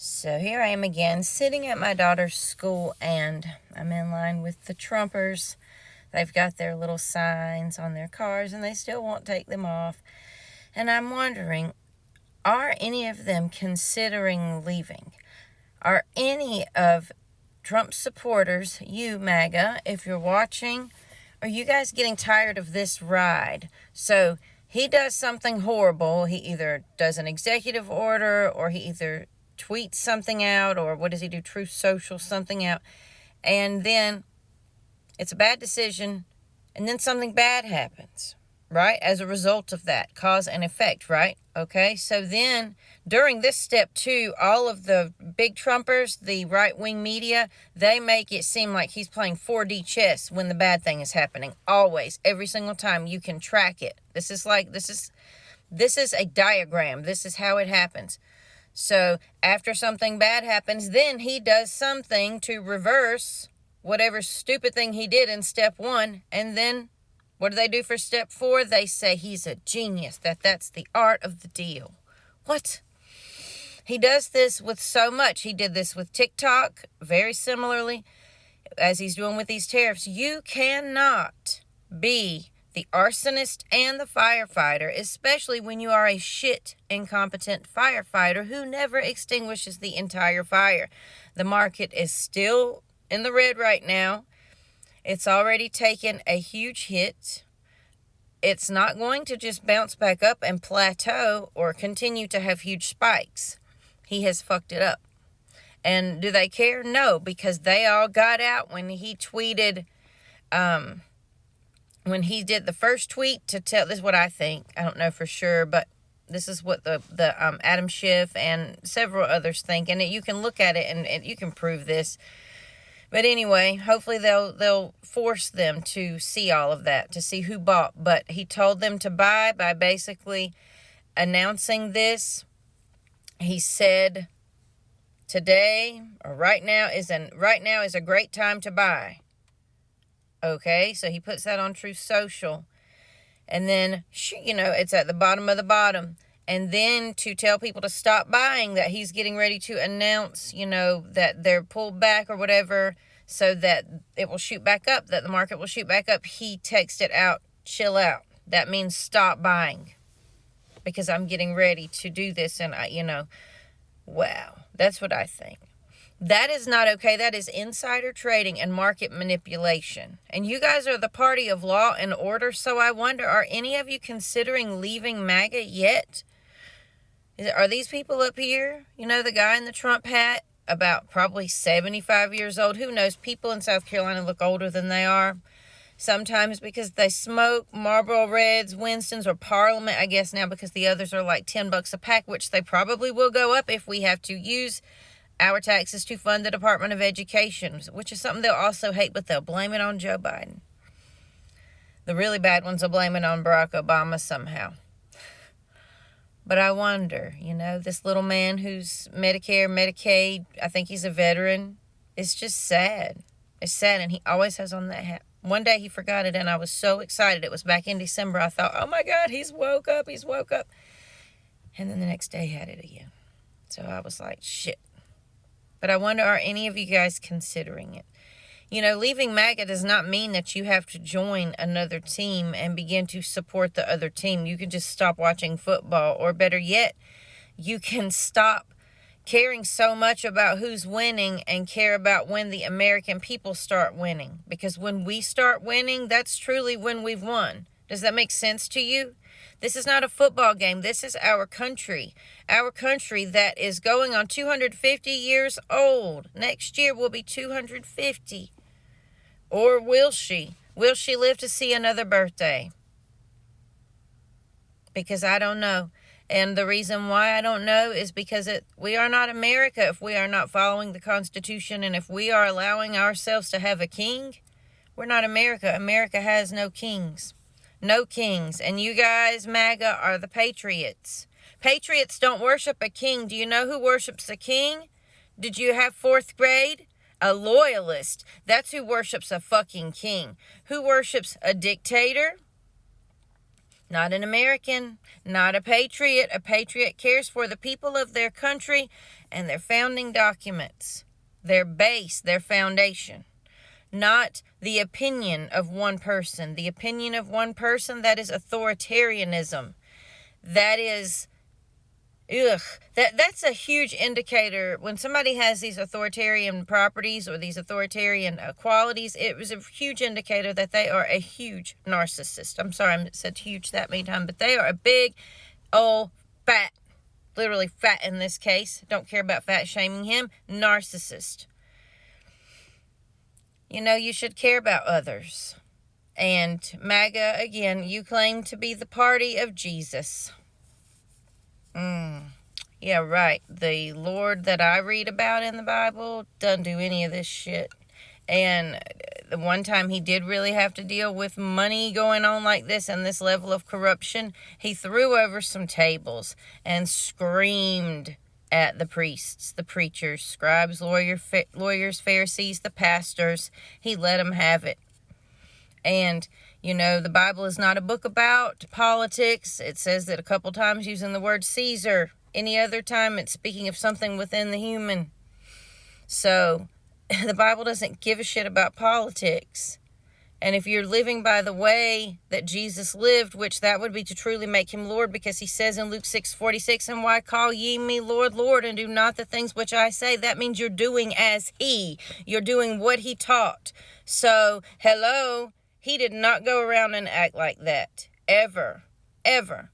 So here I am again, sitting at my daughter's school, and I'm in line with the Trumpers. They've got their little signs on their cars, and they still won't take them off. And I'm wondering, are any of them considering leaving? Are any of Trump's supporters, you MAGA, if you're watching, are you guys getting tired of this ride? So he does something horrible. He either does an executive order, or he either tweets something out, or what does he do? Truth Social something out. And then it's a bad decision, and then something bad happens, right? As a result of that, cause and effect, right? Okay, so then during this step two, all of the big Trumpers, the right-wing media, they make it seem like he's playing 4D chess when the bad thing is happening. Always, every single time, you can track it. This is a diagram. This is how it happens. So after something bad happens, then he does something to reverse whatever stupid thing he did in step one. And then what do they do for step four? They say he's a genius, that's the art of the deal. What? He does this with so much. He did this with TikTok, very similarly, as he's doing with these tariffs. You cannot be the arsonist and the firefighter, especially when you are a shit incompetent firefighter who never extinguishes the entire fire. The market is still in the red right now. It's already taken a huge hit. It's not going to just bounce back up and plateau or continue to have huge spikes. He has fucked it up. And do they care? No, because they all got out when he tweeted, when he did the first tweet to tell, this is what I think, I don't know for sure, but this is what the Adam Schiff and several others think, and you can look at it and you can prove this. But anyway, hopefully they'll force them to see all of that, to see who bought. But he told them to buy by basically announcing this. He said today or right now is a great time to buy. Okay, so he puts that on Truth Social. And then, it's at the bottom of the bottom. And then to tell people to stop buying, that he's getting ready to announce, that they're pulled back or whatever, so that it will shoot back up, that the market will shoot back up. He texted out, chill out. That means stop buying, because I'm getting ready to do this. And wow, that's what I think. That is not okay. That is insider trading and market manipulation. And you guys are the party of law and order. So I wonder, are any of you considering leaving MAGA yet? Are these people up here? The guy in the Trump hat, about probably 75 years old. Who knows? People in South Carolina look older than they are. Sometimes because they smoke Marlboro Reds, Winstons, or Parliament. I guess now because the others are like $10 a pack, which they probably will go up if we have to use our taxes to fund the Department of Education, which is something they'll also hate, but they'll blame it on Joe Biden. The really bad ones will blame it on Barack Obama somehow. But I wonder, this little man who's Medicare, Medicaid, I think he's a veteran. It's just sad. It's sad, and he always has on that hat. One day he forgot it, and I was so excited. It was back in December. I thought, oh my God, he's woke up. And then the next day he had it again. So I was like, shit. But I wonder, are any of you guys considering it? Leaving MAGA does not mean that you have to join another team and begin to support the other team. You can just stop watching football, or better yet, you can stop caring so much about who's winning and care about when the American people start winning. Because when we start winning, that's truly when we've won. Does that make sense to you? This is not a football game. This is our country. Our country that is going on 250 years old. Next year will be 250. Or will she? Will she live to see another birthday? Because I don't know. And the reason why I don't know is because we are not America if we are not following the Constitution. And if we are allowing ourselves to have a king, we're not America. America has no kings. No kings. And you guys, MAGA, are the patriots. Patriots don't worship a king. Do you know who worships a king? Did you have fourth grade? A loyalist. That's who worships a fucking king. Who worships a dictator? Not an American, not a patriot. A patriot cares for the people of their country and their founding documents, their base, their foundation. Not the opinion of one person. The opinion of one person, that is authoritarianism. That is, that's a huge indicator. When somebody has these authoritarian properties or these authoritarian qualities, it was a huge indicator that they are a huge narcissist. I'm sorry I said huge that many times, but they are a big, old, fat, literally fat in this case, don't care about fat shaming him, narcissist. You should care about others. And MAGA, again, you claim to be the party of Jesus. Yeah, right. The Lord that I read about in the Bible doesn't do any of this shit. And the one time he did really have to deal with money going on like this and this level of corruption, he threw over some tables and screamed at the priests, the preachers, scribes, lawyers, Pharisees, the pastors. He let them have it. And, the Bible is not a book about politics. It says that a couple times using the word Caesar. Any other time it's speaking of something within the human. So, the Bible doesn't give a shit about politics. And if you're living by the way that Jesus lived, which that would be to truly make him Lord, because he says in Luke 6:46, and why call ye me Lord, Lord, and do not the things which I say? That means you're doing as he. You're doing what he taught. So, hello, he did not go around and act like that. Ever. Ever.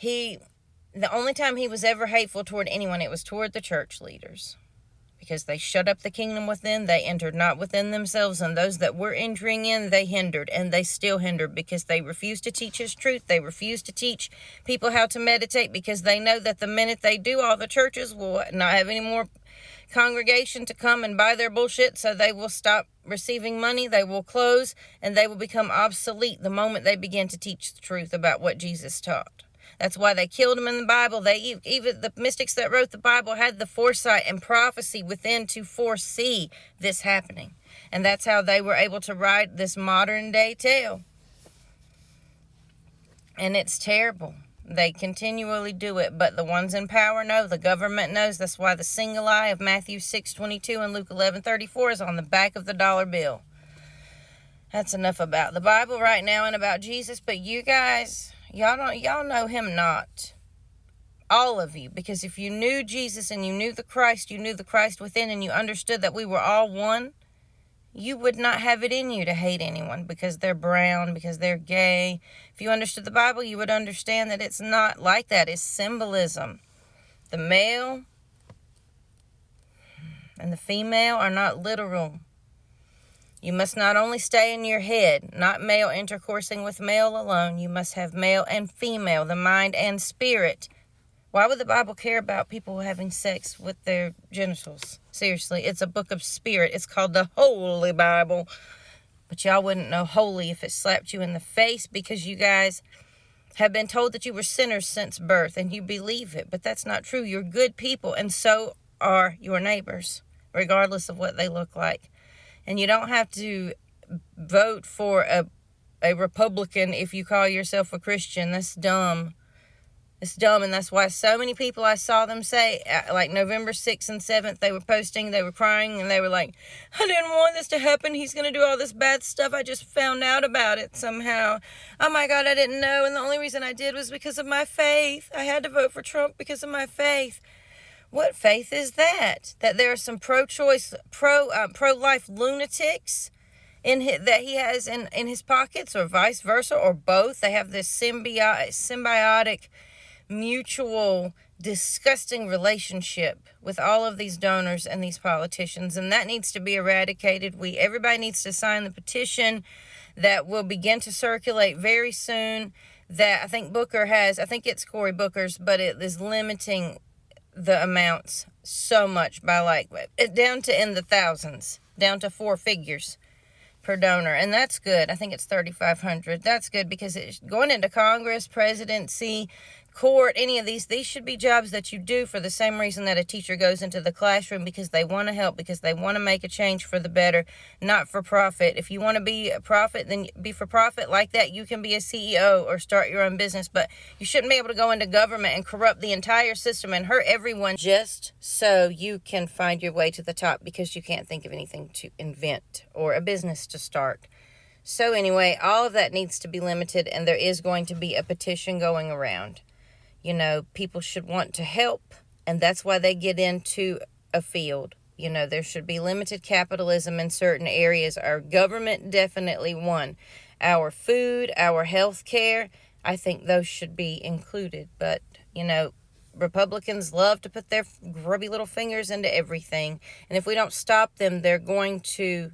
The only time he was ever hateful toward anyone, it was toward the church leaders. Because they shut up the kingdom within, they entered not within themselves, and those that were entering in, they hindered, and they still hindered, because they refused to teach his truth. They refused to teach people how to meditate, because they know that the minute they do, all the churches will not have any more congregation to come and buy their bullshit, so they will stop receiving money, they will close, and they will become obsolete the moment they begin to teach the truth about what Jesus taught. That's why they killed him in the Bible. Even the mystics that wrote the Bible had the foresight and prophecy within to foresee this happening. And that's how they were able to write this modern day tale. And it's terrible. They continually do it, but the ones in power know, the government knows. That's why the single eye of Matthew 6:22 and Luke 11:34 is on the back of the dollar bill. That's enough about the Bible right now and about Jesus, but you guys, y'all know him not. All of you, because if you knew Jesus and you knew the Christ within, and you understood that we were all one, you would not have it in you to hate anyone because they're brown, because they're gay. If you understood the Bible, you would understand that it's not like that. It's symbolism. The male and the female are not literal. You must not only stay in your head, not male intercoursing with male alone. You must have male and female, the mind and spirit. Why would the Bible care about people having sex with their genitals? Seriously, it's a book of spirit. It's called the Holy Bible. But y'all wouldn't know holy if it slapped you in the face, because you guys have been told that you were sinners since birth, and you believe it. But that's not true. You're good people, and so are your neighbors, regardless of what they look like. And you don't have to vote for a Republican if you call yourself a Christian. That's dumb. It's dumb, and that's why so many people, I saw them say, like November 6th and 7th, they were posting, they were crying, and they were like, I didn't want this to happen. He's going to do all this bad stuff. I just found out about it somehow. Oh my God, I didn't know, and the only reason I did was because of my faith. I had to vote for Trump because of my faith. What faith is that? That there are some pro-choice, pro-life lunatics that he has in his pockets, or vice versa, or both? They have this symbiotic mutual, disgusting relationship with all of these donors and these politicians, and that needs to be eradicated. Everybody needs to sign the petition that will begin to circulate very soon, that I think it's Cory Booker's, but it is limiting the amounts so much by down to in the thousands, down to 4 figures per donor, and that's good. I think it's $3,500. That's good, because it's going into Congress, presidency, court, any of these should be jobs that you do for the same reason that a teacher goes into the classroom, because they want to help, because they want to make a change for the better, not for profit. If you want to be a profit, then be for profit like that. You can be a CEO or start your own business, but you shouldn't be able to go into government and corrupt the entire system and hurt everyone just so you can find your way to the top, because you can't think of anything to invent or a business to start. So anyway, all of that needs to be limited, and there is going to be a petition going around. You know, people should want to help, and that's why they get into a field. You know, there should be limited capitalism in certain areas. Our government, definitely one. Our food, our health care, I think those should be included. But, you know, Republicans love to put their grubby little fingers into everything. And if we don't stop them, they're going to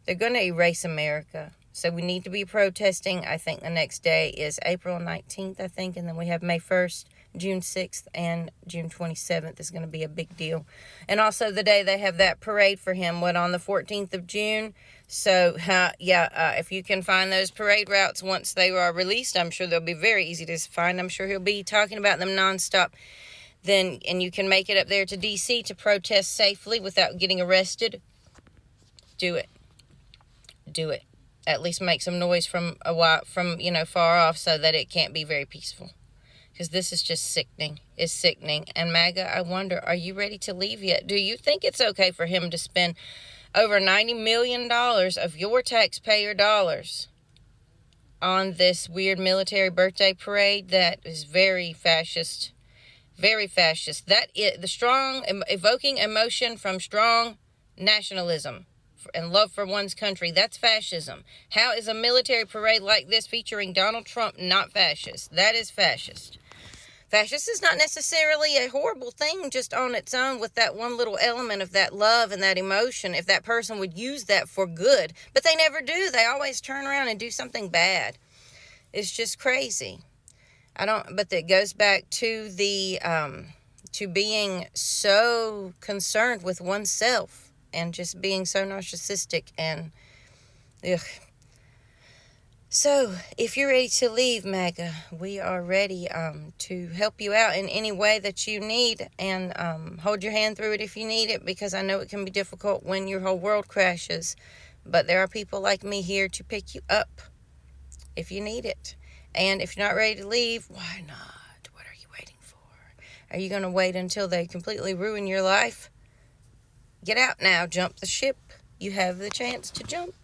erase America. So we need to be protesting. I think the next day is April 19th, I think. And then we have May 1st, June 6th, and June 27th is going to be a big deal. And also the day they have that parade for him, on the 14th of June. So, if you can find those parade routes once they are released, I'm sure they'll be very easy to find. I'm sure he'll be talking about them nonstop. And you can make it up there to D.C. to protest safely without getting arrested. Do it. Do it. At least make some noise from far off, so that it can't be very peaceful. Because this is just sickening. It's sickening. And MAGA, I wonder, are you ready to leave yet? Do you think it's okay for him to spend over $90 million of your taxpayer dollars on this weird military birthday parade that is very fascist? Very fascist. That is the strong, evoking emotion from strong nationalism and love for one's country. That's fascism. How is a military parade like this featuring Donald Trump not fascist? That is fascist. Fascist is not necessarily a horrible thing just on its own, with that one little element of that love and that emotion, if that person would use that for good. But they never do. They always turn around and do something bad. It's just crazy. But it goes back to the, to being so concerned with oneself. And just being so narcissistic and ugh. So, if you're ready to leave, MAGA, we are ready to help you out in any way that you need, and hold your hand through it if you need it, because I know it can be difficult when your whole world crashes. But there are people like me here to pick you up if you need it. And if you're not ready to leave, why not? What are you waiting for? Are you going to wait until they completely ruin your life? Get out now. Jump the ship. You have the chance to jump.